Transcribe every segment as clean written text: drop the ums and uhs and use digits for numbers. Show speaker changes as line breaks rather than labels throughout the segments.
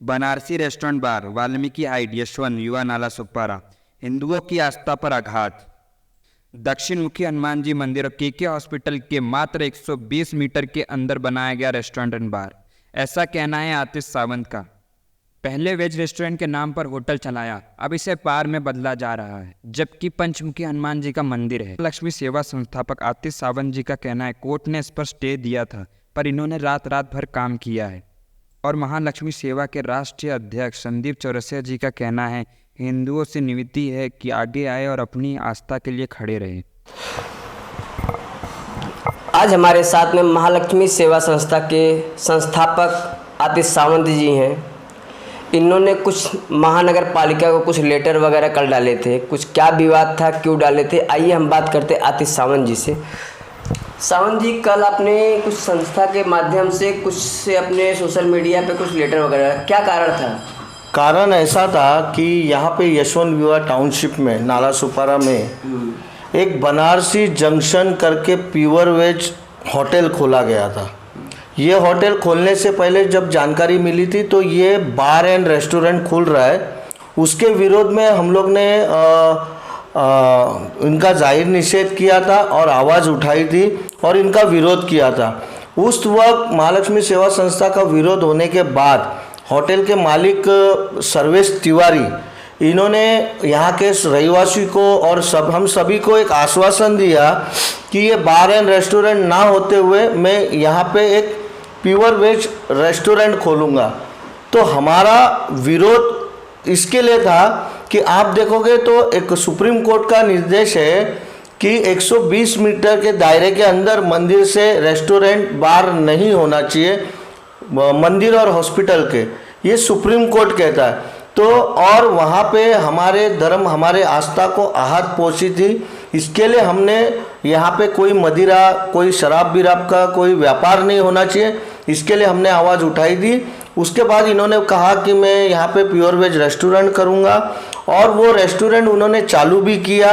Banarasi restaurant bar, Valmiki height, Yashwant, युवा नाला सुपारा। हिंदुओं की आस्था पर आघात। दक्षिण मुखी हनुमान जी मंदिर और केके हॉस्पिटल के मात्र 120 मीटर के अंदर बनाया गया रेस्टोरेंट एंड बार, ऐसा कहना है आतिश सावंत का। पहले वेज रेस्टोरेंट के नाम पर होटल चलाया, अब इसे बार में बदला जा रहा है, जबकि पंचमुखी हनुमान जी का मंदिर है। लक्ष्मी सेवा संस्थापक आतिश सावंत जी का कहना है कोर्ट ने इस पर स्टे दिया था, पर इन्होंने रात भर काम किया है। और महालक्ष्मी सेवा के राष्ट्रीय अध्यक्ष संदीप चौरसिया जी का कहना है हिंदुओं से निवेदन है कि आगे आए और अपनी आस्था के लिए खड़े रहे।
आज हमारे साथ में महालक्ष्मी सेवा संस्था के संस्थापक आतिश सावंत जी हैं। इन्होंने कुछ महानगर पालिका को कुछ लेटर वगैरह कल डाले थे, कुछ क्या विवाद था, क्यों डाले थे, आइए हम बात करते आतिश सावंत जी से। सावंत जी, कल आपने कुछ संस्था के माध्यम से कुछ से अपने सोशल मीडिया पे कुछ लेटर वगैरह, क्या कारण था?
कारण ऐसा था कि यहाँ पे यशवंत विवाह टाउनशिप में नाला सुपारा में एक बनारसी जंक्शन करके प्योर वेज होटल खोला गया था। ये होटल खोलने से पहले जब जानकारी मिली थी तो ये बार एंड रेस्टोरेंट खुल रहा है, उसके विरोध में हम लोग ने इनका जाहिर निषेध किया था और आवाज़ उठाई थी और इनका विरोध किया था। उस वक्त महालक्ष्मी सेवा संस्था का विरोध होने के बाद होटल के मालिक सर्वेश तिवारी, इन्होंने यहाँ के रहवासी को और हम सभी को एक आश्वासन दिया कि ये बार एंड रेस्टोरेंट ना होते हुए मैं यहाँ पे एक प्योर वेज रेस्टोरेंट खोलूँगा। तो हमारा विरोध इसके लिए था कि आप देखोगे तो एक सुप्रीम कोर्ट का निर्देश है कि 120 मीटर के दायरे के अंदर मंदिर से रेस्टोरेंट बार नहीं होना चाहिए, मंदिर और हॉस्पिटल के, ये सुप्रीम कोर्ट कहता है। तो और वहाँ पे हमारे धर्म, हमारे आस्था को आहत पहुँची थी, इसके लिए हमने यहाँ पे कोई मदिरा, कोई शराब बिराब का कोई व्यापार नहीं होना चाहिए, इसके लिए हमने आवाज़ उठाई थी। उसके बाद इन्होंने कहा कि मैं यहाँ पे प्योर वेज रेस्टोरेंट करूँगा और वो रेस्टोरेंट उन्होंने चालू भी किया,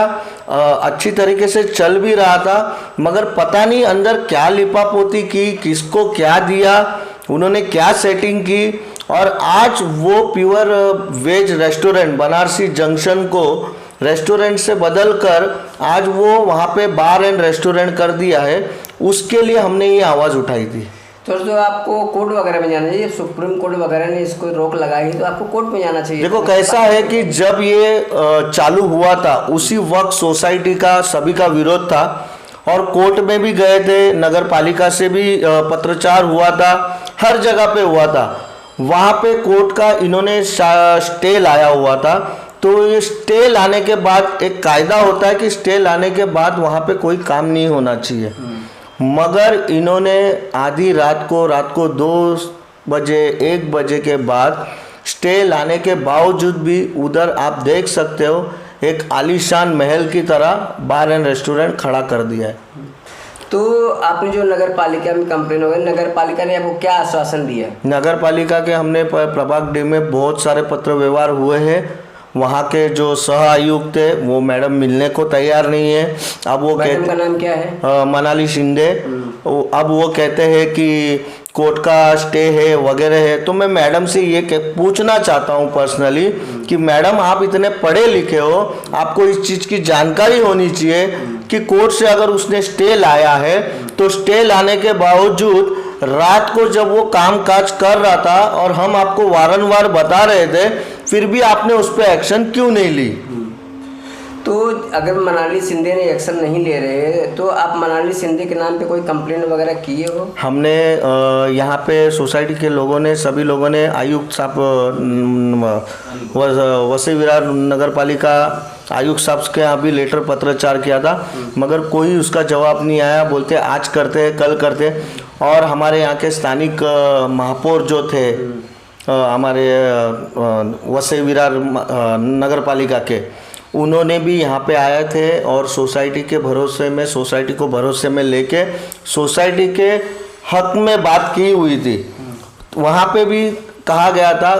अच्छी तरीके से चल भी रहा था, मगर पता नहीं अंदर क्या लिपापोती की, किसको क्या दिया, उन्होंने क्या सेटिंग की और आज वो pure veg restaurant Banarasi Junction को रेस्टोरेंट से बदलकर आज वो वहाँ पे बार एंड रेस्टोरेंट कर दिया है। उसके लिए हमने ये आवाज़ उठाई थी।
तो आपको कोर्ट वगैरह में जाना चाहिए, सुप्रीम कोर्ट वगैरह ने इसको रोक लगाई तो आपको कोर्ट में जाना चाहिए।
देखो कैसा है कि जब ये चालू हुआ था उसी वक्त सोसाइटी का सभी का विरोध था और कोर्ट में भी गए थे, नगर पालिका से भी पत्रचार हुआ था, हर जगह पे हुआ था। वहाँ पे कोर्ट का इन्होंने स्टे लाया हुआ था। तो ये स्टे लाने के बाद एक कायदा होता है कि स्टे लाने के बाद वहाँ पे कोई काम नहीं होना चाहिए, मगर इन्होंने आधी रात को 2 बजे 1 बजे के बाद स्टे लाने के बावजूद भी उधर आप देख सकते हो एक आलीशान महल की तरह बार एंड रेस्टोरेंट खड़ा कर दिया है।
तो आपने जो नगर पालिका में कंप्लेन हो गई, नगर पालिका ने आपको क्या आश्वासन दिया?
नगर पालिका के हमने प्रभाग डी में बहुत सारे पत्र व्यवहार हुए हैं। वहाँ के जो सह आयुक्त थे वो मैडम मिलने को तैयार नहीं है। अब वो
मैडम का नाम क्या है?
मनाली शिंदे। अब वो कहते हैं कि कोर्ट का स्टे है वगैरह है। तो मैं मैडम से ये पूछना चाहता हूँ पर्सनली कि मैडम आप इतने पढ़े लिखे हो, आपको इस चीज़ की जानकारी होनी चाहिए कि कोर्ट से अगर उसने स्टे लाया है तो स्टे लाने के बावजूद रात को जब वो काम काज कर रहा था और हम आपको वारंवार बता रहे थे, फिर भी आपने उस पर एक्शन क्यों नहीं ली?
तो अगर मनाली शिंदे ने एक्शन नहीं ले रहे तो आप मनाली शिंदे के नाम पे कोई कंप्लेंट वगैरह किए हो? हमने
यहाँ पे सोसाइटी के लोगों ने, सभी लोगों ने आयुक्त साहब, वसई विरार नगर पालिका आयुक्त साहब के यहाँ भी लेटर पत्रचार किया था, मगर कोई उसका जवाब नहीं आया। बोलते आज करते, कल करते। और हमारे यहाँ के स्थानिक महापौर जो थे हमारे वसई विरार नगर पालिका के, उन्होंने भी यहाँ पे आए थे और सोसाइटी के भरोसे में, सोसाइटी को भरोसे में लेके सोसाइटी के हक में बात की हुई थी। वहाँ पे भी कहा गया था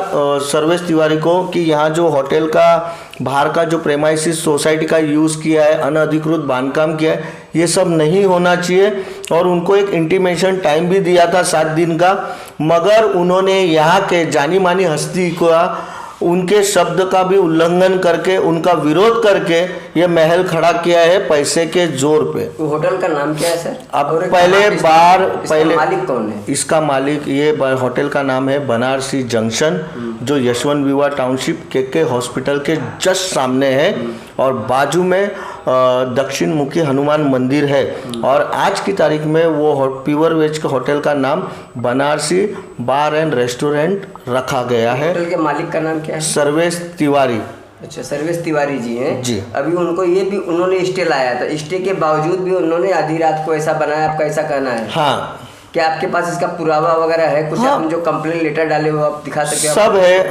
सर्वेश तिवारी को कि यहाँ जो होटल का बाहर का जो प्रेमाइसिस सोसाइटी का यूज़ किया है, अनधिकृत बांधकाम किया है, ये सब नहीं होना चाहिए और उनको एक इंटीमेशन टाइम भी दिया था 7 दिन का, मगर उन्होंने यहाँ के जानी मानी हस्ती का उनके शब्द का भी उल्लंघन करके उनका विरोध करके ये महल खड़ा किया है पैसे के जोर पे।
होटल का नाम क्या है सर?
अब
और
पहले बार पहले
मालिक कौन है?
इसका मालिक ये होटल का नाम है बनारसी जंक्शन, जो यशवंत विवाह टाउनशिप के हॉस्पिटल के जस्ट सामने है और बाजू में दक्षिण मुखी हनुमान मंदिर है। और आज की तारीख में वो प्योर वेज के होटल का नाम बनारसी बार एंड रेस्टोरेंट रखा गया है।
होटल के मालिक का नाम क्या है?
सर्वेश तिवारी।
अच्छा, सर्वेश तिवारी जी हैं
जी।
अभी उनको ये भी उन्होंने स्टे लाया था, स्टे के बावजूद भी उन्होंने आधी रात को ऐसा बनाया, आपका ऐसा कहना है?
हाँ।
क्या आपके पास इसका पुरावा वगैरह है कुछ?
हाँ।
हम जो कंप्लेन लेटर डाले वो आप दिखा सकते हैं?
सब है,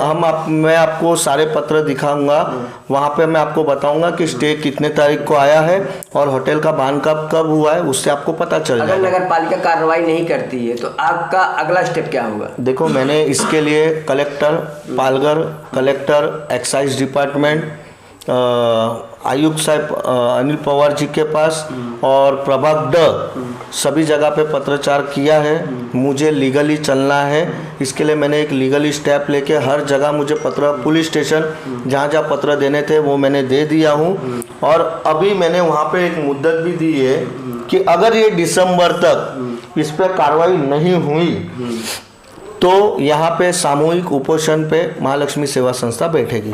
मैं आपको सारे पत्र दिखाऊंगा, वहाँ पे मैं आपको बताऊंगा कि स्टे कितने तारीख को आया है और होटल का बांधकाम कब हुआ है, उससे आपको पता चल
अगर
जाएगा।
नगर पालिका कार्रवाई नहीं करती है तो आपका अगला स्टेप क्या होगा?
देखो, मैंने इसके लिए collector Palghar, collector excise department, आयुक्त साहब अनिल पवार जी के पास और प्रभाग ड सभी जगह पे पत्रचार किया है। मुझे लीगली चलना है, इसके लिए मैंने एक लीगली स्टेप लेके हर जगह मुझे पत्र, पुलिस स्टेशन जहाँ जहाँ पत्र देने थे वो मैंने दे दिया हूँ। और अभी मैंने वहाँ पे एक मुद्दत भी दी है कि अगर ये दिसंबर तक इस पर कार्रवाई नहीं हुई तो यहाँ पे सामूहिक उपोषण पे महालक्ष्मी सेवा संस्था बैठेगी।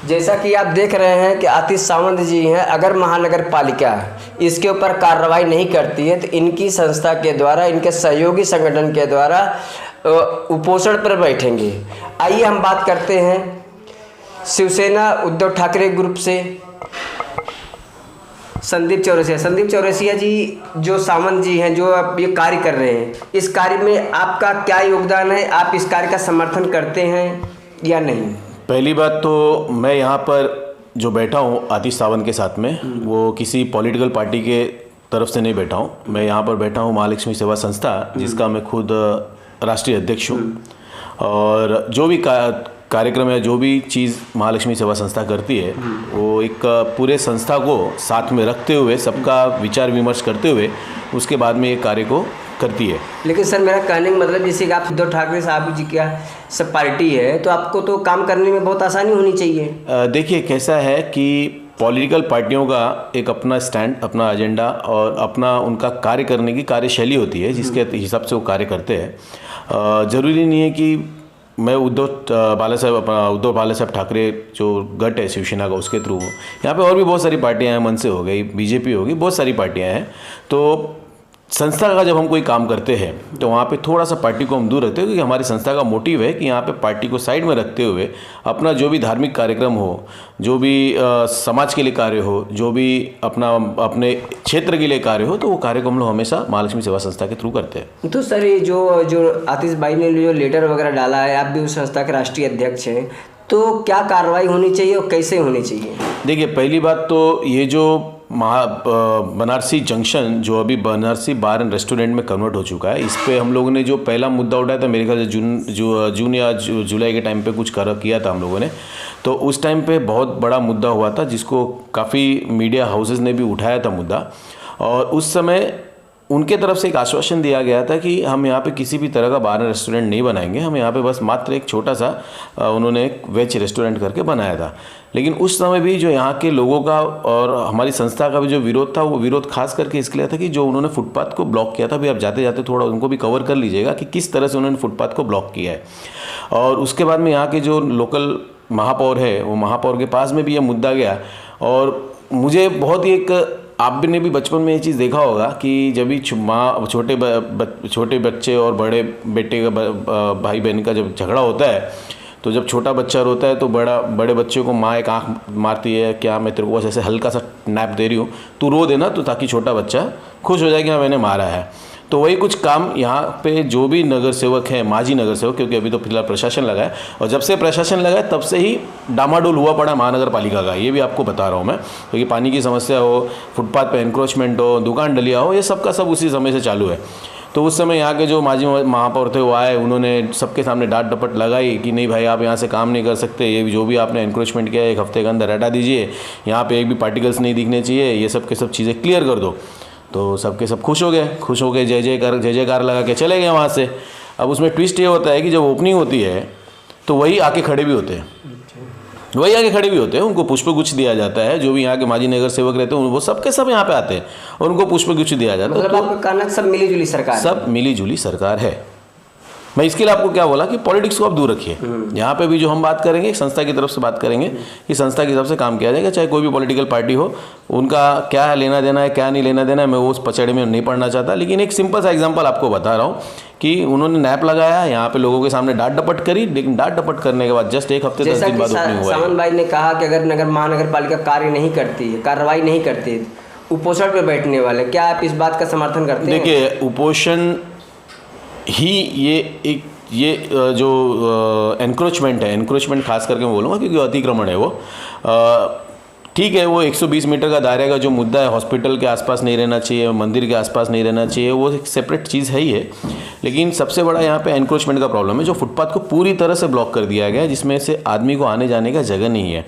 जैसा कि आप देख रहे हैं कि आतिश सावंत जी हैं, अगर महानगर पालिका इसके ऊपर कार्रवाई नहीं करती है तो इनकी संस्था के द्वारा, इनके सहयोगी संगठन के द्वारा उपोषण पर बैठेंगे। आइए हम बात करते हैं शिवसेना उद्धव ठाकरे ग्रुप से संदीप चौरसिया। संदीप चौरसिया जी, जो सावंत जी हैं, जो आप ये कार्य कर रहे हैं, इस कार्य में आपका क्या योगदान है? आप इस कार्य का समर्थन करते हैं या नहीं?
पहली बात तो मैं यहाँ पर जो बैठा हूँ आतिश सावंत के साथ में, वो किसी पॉलिटिकल पार्टी के तरफ से नहीं बैठा हूँ। मैं यहाँ पर बैठा हूँ महालक्ष्मी सेवा संस्था, जिसका मैं खुद राष्ट्रीय अध्यक्ष हूँ। और जो भी कार्यक्रम है, जो भी चीज़ महालक्ष्मी सेवा संस्था करती है, वो एक पूरे संस्था को साथ में रखते हुए, सबका विचार विमर्श करते हुए उसके बाद में ये कार्य को करती है।
लेकिन सर, मेरा कहने का मतलब जैसे कि आप उद्धव ठाकरे साहब जी का सब पार्टी है तो आपको तो काम करने में बहुत आसानी होनी चाहिए।
देखिए, कैसा है कि पॉलिटिकल पार्टियों का एक अपना स्टैंड, अपना एजेंडा और अपना उनका कार्य करने की कार्यशैली होती है, जिसके हिसाब से वो कार्य करते हैं। ज़रूरी नहीं है कि मैं उद्धव बाला साहब ठाकरे जो गट है शिवसेना का, उसके थ्रू यहाँ पे और भी बहुत सारी पार्टियाँ हैं, मनसे हो गई, बीजेपी हो गई, बहुत सारी पार्टियाँ हैं। तो संस्था का जब हम कोई काम करते हैं तो वहाँ पे थोड़ा सा पार्टी को हम दूर रखते हैं, क्योंकि हमारी संस्था का मोटिव है कि यहाँ पे पार्टी को साइड में रखते हुए अपना जो भी धार्मिक कार्यक्रम हो, जो भी समाज के लिए कार्य हो, जो भी अपने क्षेत्र के लिए कार्य हो, तो वो कार्य को हम लोग हमेशा महालक्ष्मी सेवा संस्था के थ्रू करते हैं।
तो सर, ये जो आतिश भाई ने जो लेटर वगैरह डाला है, आप भी उस संस्था के राष्ट्रीय अध्यक्ष हैं, तो क्या कार्रवाई होनी चाहिए और कैसे होनी चाहिए? देखिए,
पहली बात तो ये जो बनारसी जंक्शन जो अभी बनारसी बार एंड रेस्टोरेंट में कन्वर्ट हो चुका है, इस पे हम लोगों ने जो पहला मुद्दा उठाया था, मेरे ख्याल से जून या जुलाई के टाइम पे कुछ किया था हम लोगों ने। तो उस टाइम पे बहुत बड़ा मुद्दा हुआ था, जिसको काफ़ी मीडिया हाउसेस ने भी उठाया था मुद्दा। और उस समय उनके तरफ से एक आश्वासन दिया गया था कि हम यहाँ पे किसी भी तरह का बार एंड रेस्टोरेंट नहीं बनाएंगे, हम यहाँ पे बस मात्र एक छोटा सा उन्होंने एक वेज रेस्टोरेंट करके बनाया था। लेकिन उस समय भी जो यहाँ के लोगों का और हमारी संस्था का भी जो विरोध था, वो विरोध खास करके इसके लिए था कि जो उन्होंने फुटपाथ को ब्लॉक किया था, भी आप जाते जाते थोड़ा उनको भी कवर कर लीजिएगा कि किस तरह से उन्होंने फुटपाथ को ब्लॉक किया है। और उसके बाद में यहाँ के जो लोकल महापौर है, वो महापौर के पास में भी यह मुद्दा गया। और मुझे बहुत ही एक, आप ने भी बचपन में ये चीज़ देखा होगा कि जब भी छोटे बच्चे और बड़े बेटे का, भाई बहन का जब झगड़ा होता है, तो जब छोटा बच्चा रोता है तो बड़े बच्चे को माँ एक आँख मारती है, क्या मैं तेरे को बस ऐसे हल्का सा नैप दे रही हूँ, तू रो देना, तो ताकि छोटा बच्चा खुश हो जाए कि हाँ मैंने मारा है। तो वही कुछ काम यहाँ पे जो भी नगर सेवक हैं, माजी नगर सेवक, क्योंकि अभी तो फिलहाल प्रशासन लगा है, और जब से प्रशासन लगा है तब से ही डामाडोल हुआ पड़ा महानगर पालिका का, ये भी आपको बता रहा हूँ मैं। क्योंकि पानी की समस्या हो, फुटपाथ पे एनक्रोचमेंट हो, दुकान डलिया हो, ये सब का सब उसी समय से चालू है। तो उस समय यहाँ के जो माजी महापौर थे वो आए, उन्होंने सबके सामने डांट डपट लगाई कि नहीं भाई आप यहाँ से काम नहीं कर सकते, ये जो भी आपने एनक्रोचमेंट किया है 1 हफ्ते के अंदर हटा दीजिए, यहाँ पे एक भी पार्टिकल्स नहीं दिखने चाहिए, ये सब के सब चीज़ें क्लियर कर दो। तो सबके सब खुश हो गए, जय जयकार लगा के चले गए वहाँ से। अब उसमें ट्विस्ट ये होता है कि जब ओपनिंग होती है तो वही आके खड़े भी होते हैं, उनको पुष्पगुच्छ दिया जाता है। जो भी यहाँ के माजी नगर सेवक रहते हैं वो सबके सब यहाँ पे आते हैं और उनको पुष्पगुच्छ दिया जाता है।
मतलब आपका कहना सब मिली-जुली सरकार है?
सब मिली-जुली सरकार है। मैं इसके लिए आपको क्या बोला कि पॉलिटिक्स को आप दूर रखिए। यहाँ पे भी जो हम बात करेंगे संस्था की तरफ से बात करेंगे कि संस्था की तरफ से काम किया जाएगा, चाहे कोई भी पॉलिटिकल पार्टी हो, उनका क्या लेना देना है क्या नहीं लेना देना है, मैं वो उस पचड़े में नहीं पढ़ना चाहता। लेकिन एक सिंपल सा एग्जांपल आपको बता रहा हूँ कि उन्होंने नैप लगाया, यहाँ पे लोगों के सामने डांट डपट करी, लेकिन डांट डपट करने के बाद जस्ट 1 हफ्ते 10 दिन बाद ओपनिंग हुआ है।
सामंत भाई ने कहा कि अगर नगर महानगर पालिका कार्रवाई नहीं करती उपोषण पे बैठने वाले, क्या आप इस बात का समर्थन करते हैं?
देखिए उपोषण ही ये जो एनक्रोचमेंट है, एनक्रोचमेंट खास करके मैं बोलूँगा क्योंकि अतिक्रमण है वो, ठीक है, वो 120 मीटर का दायरे का जो मुद्दा है, हॉस्पिटल के आसपास नहीं रहना चाहिए, मंदिर के आसपास नहीं रहना चाहिए, वो एक सेपरेट चीज़ है ही है। लेकिन सबसे बड़ा यहाँ पे एनक्रोचमेंट का प्रॉब्लम है, जो फुटपाथ को पूरी तरह से ब्लॉक कर दिया गया है, जिसमें से आदमी को आने जाने का जगह नहीं है।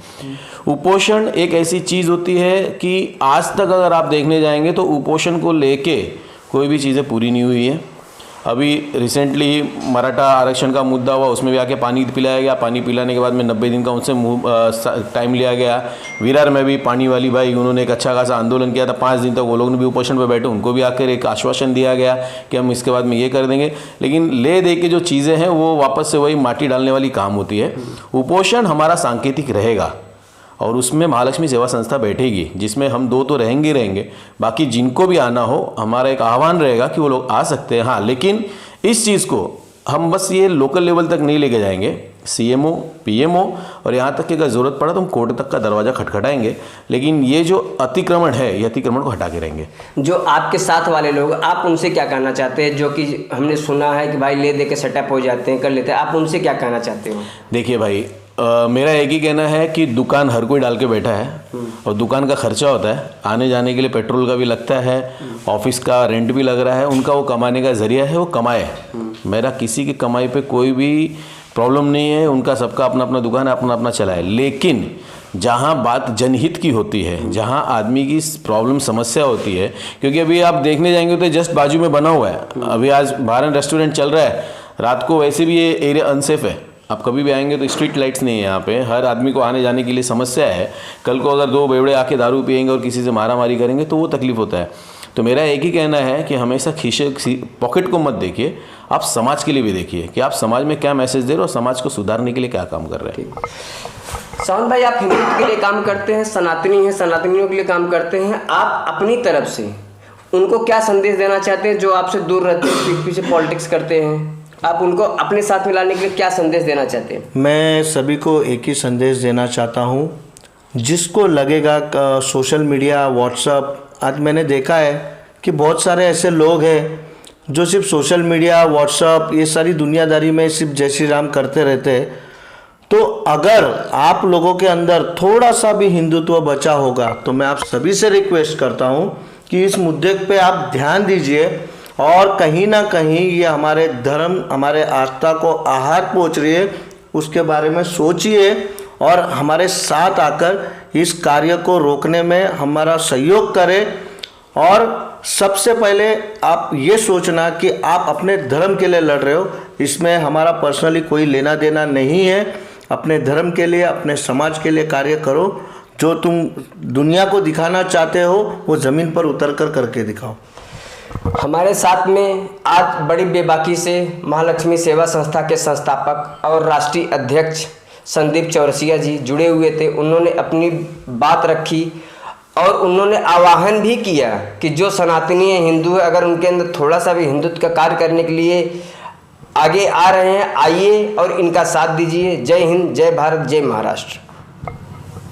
उपोषण एक ऐसी चीज़ होती है कि आज तक अगर आप देखने जाएंगे तो उपोषण को लेके कोई भी चीज़ें पूरी नहीं हुई है। अभी रिसेंटली मराठा आरक्षण का मुद्दा हुआ, उसमें भी आके पानी पिलाया गया, पानी पिलाने के बाद में 90 दिन का उनसे टाइम लिया गया। विरार में भी पानी वाली भाई उन्होंने एक अच्छा खासा आंदोलन किया था, 5 दिन तक वो लोग भी उपोषण पर बैठे, उनको भी आकर एक आश्वासन दिया गया कि हम इसके बाद में ये कर देंगे। लेकिन ले दे के जो चीज़ें हैं वो वापस से वही माटी डालने वाली काम होती है। उपोषण हमारा सांकेतिक रहेगा और उसमें महालक्ष्मी सेवा संस्था बैठेगी, जिसमें हम 2 तो रहेंगे, बाकी जिनको भी आना हो हमारा एक आह्वान रहेगा कि वो लोग आ सकते हैं। हाँ, लेकिन इस चीज़ को हम बस ये लोकल लेवल तक नहीं लेके जाएंगे, CMO, PMO और यहाँ तक कि अगर ज़रूरत पड़ा तो हम कोर्ट तक का दरवाज़ा खटखटाएंगे। लेकिन ये जो अतिक्रमण है, ये अतिक्रमण को हटा के रहेंगे। जो
आपके साथ वाले लोग, आप उनसे क्या कहना चाहते हैं, जो कि हमने सुना है कि भाई ले दे के सेटअप हो जाते हैं, कर लेते हैं, आप उनसे क्या कहना चाहते हो?
देखिए भाई, मेरा एक ही कहना है कि दुकान हर कोई डाल के बैठा है और दुकान का खर्चा होता है, आने जाने के लिए पेट्रोल का भी लगता है, ऑफिस का रेंट भी लग रहा है, उनका वो कमाने का ज़रिया है, वो कमाए। मेरा किसी की कमाई पे कोई भी प्रॉब्लम नहीं है, उनका सबका अपना अपना दुकान है, अपना अपना चलाए। लेकिन जहाँ बात जनहित की होती है, जहाँ आदमी की प्रॉब्लम समस्या होती है, क्योंकि अभी आप देखने जाएंगे तो जस्ट बाजू में बना हुआ है, अभी आज बाहर रेस्टोरेंट चल रहा है, रात को वैसे भी ये एरिया अनसेफ है। आप कभी भी आएंगे तो स्ट्रीट लाइट्स नहीं है यहाँ पे, हर आदमी को आने जाने के लिए समस्या है। कल को अगर 2 बेवड़े आके दारू पियेंगे और किसी से मारामारी करेंगे तो वो तकलीफ होता है। तो मेरा एक ही कहना है कि हमेशा खीसे पॉकेट को मत देखिए, आप समाज के लिए भी देखिए कि आप समाज में क्या मैसेज दे रहे हो, समाज को सुधारने के लिए क्या काम कर रहे हैं।
सावंत भाई, आप हिंदुत्व के लिए काम करते हैं, सनातनी हैं, सनातनियों के लिए काम करते हैं, आप अपनी तरफ से उनको क्या संदेश देना चाहते हैं जो आपसे दूर रहते हैं, पीछे पॉलिटिक्स करते हैं, आप उनको अपने साथ में लाने के लिए क्या संदेश देना चाहते हैं?
मैं सभी को एक ही संदेश देना चाहता हूँ, जिसको लगेगा सोशल मीडिया, व्हाट्सअप, आज मैंने देखा है कि बहुत सारे ऐसे लोग हैं जो सिर्फ सोशल मीडिया, व्हाट्सअप, ये सारी दुनियादारी में सिर्फ जय श्री राम करते रहते हैं। तो अगर आप लोगों के अंदर थोड़ा सा भी हिंदुत्व बचा होगा तो मैं आप सभी से रिक्वेस्ट करता हूँ कि इस मुद्दे पे आप ध्यान दीजिए और कहीं ना कहीं ये हमारे धर्म, हमारे आस्था को आघात पहुँच रही है, उसके बारे में सोचिए और हमारे साथ आकर इस कार्य को रोकने में हमारा सहयोग करें। और सबसे पहले आप ये सोचना कि आप अपने धर्म के लिए लड़ रहे हो, इसमें हमारा पर्सनली कोई लेना देना नहीं है। अपने धर्म के लिए, अपने समाज के लिए कार्य करो, जो तुम दुनिया को दिखाना चाहते हो वो ज़मीन पर उतर कर करके दिखाओ।
हमारे साथ में आज बड़ी बेबाकी से महालक्ष्मी सेवा संस्था के संस्थापक और राष्ट्रीय अध्यक्ष संदीप चौरसिया जी जुड़े हुए थे। उन्होंने अपनी बात रखी और उन्होंने आह्वान भी किया कि जो सनातनी है, हिंदू है, अगर उनके अंदर थोड़ा सा भी हिंदुत्व का कार्य करने के लिए आगे आ रहे हैं, आइए और इनका साथ दीजिए। जय हिंद, जय भारत, जय महाराष्ट्र।